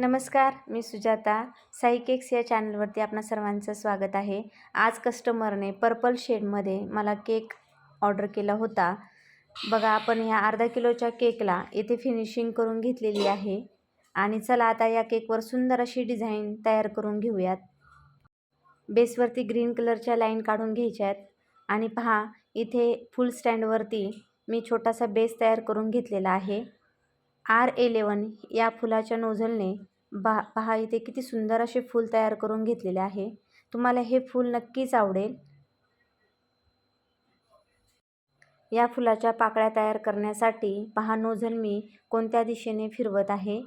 नमस्कार, मी सुजाता. साई केक्स या चॅनलवरती आपणा सर्वांचं स्वागत आहे. आज कस्टमरने पर्पल शेडमध्ये मला केक ऑर्डर केला होता. बघा, आपण ह्या अर्धा किलोच्या केकला इथे फिनिशिंग करून घेतलेली आहे. आणि चला आता या केकवर सुंदर अशी डिझाईन तयार करून घेऊयात. बेसवरती ग्रीन कलरच्या लाईन काढून घ्यायच्या आहेत. आणि पहा, इथे फुल स्टँडवरती मी छोटासा बेस तयार करून घेतलेला आहे. R11 या फुलाच्या नोझलने पहा इथे किती सुंदर असे फूल तयार करून घेतलेले आहे. तुम्हाला हे फूल नक्कीच आवडेल. या फुलाच्या पाकळ्या तयार करण्यासाठी पहा, नोझल मी कोणत्या दिशेने फिरवत आहे.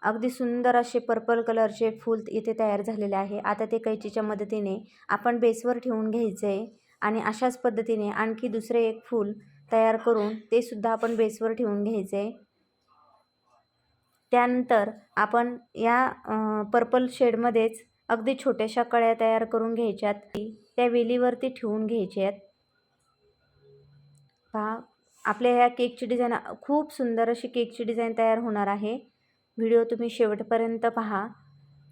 अगदी सुंदर असे पर्पल कलरचे फूल इथे तयार झालेले आहे. आता ते कैचीच्या मदतीने आपण बेसवर ठेवून घ्यायचे आहे. आणि अशाच पद्धतीने आणखी दुसरे एक फूल तयार करून ते सुद्धा आपण बेसवर ठेवून घ्यायचे आहे. त्यानंतर आपण या पर्पल शेडमध्येच अगदी छोट्याशा कळ्या तयार करून घ्यायच्यात. त्या वेलीवरती ठेवून घ्यायच्या आहेत. पहा, आपल्या ह्या केकची डिझाईन खूप सुंदर अशी केकची डिझाईन तयार होणार आहे. व्हिडिओ तुम्ही शेवटपर्यंत पहा.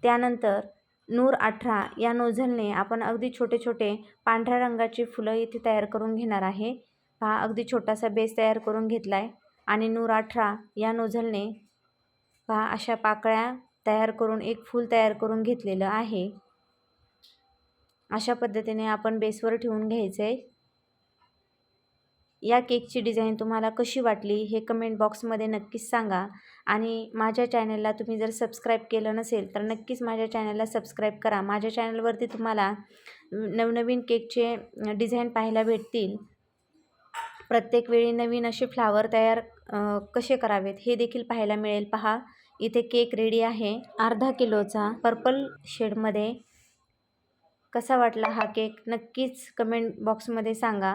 त्यानंतर नूर 18 या नोझलने आपण अगदी छोटे छोटे पांढऱ्या रंगाची फुलं इथे तयार करून घेणार आहे. पहा, अगदी छोटासा बेस तयार करून घेतला आहे. आणि नूर 18 या नोझलने पहा अशा पाकळ्या तयार करून एक फूल तयार करून घेतलेलं आहे. अशा पद्धतीने आपण बेसवर ठेवून घ्यायचं आहे. या केकची डिझाईन तुम्हाला कशी वाटली हे कमेंट बॉक्समध्ये नक्कीच सांगा. आणि माझ्या चॅनलला तुम्ही जर सबस्क्राईब केलं नसेल तर नक्कीच माझ्या चॅनलला सबस्क्राईब करा. माझ्या चॅनलवरती तुम्हाला नवनवीन केकचे डिझाईन पाहायला भेटतील. प्रत्येक वेळी नवीन असे फ्लावर तयार कसे करावेत हे देखील पाहायला मिळेल. पहा, इथे केक रेडी आहे अर्धा किलोचा पर्पल शेडमध्ये. कसा वाटला हा केक नक्कीच कमेंट बॉक्समध्ये सांगा.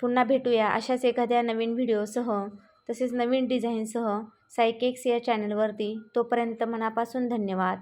पुन्हा भेटूया अशाच एखाद्या नवीन व्हिडिओसह तसेच नवीन डिझाईनसह साई केक्स या चॅनलवरती. तोपर्यंत मनापासून धन्यवाद.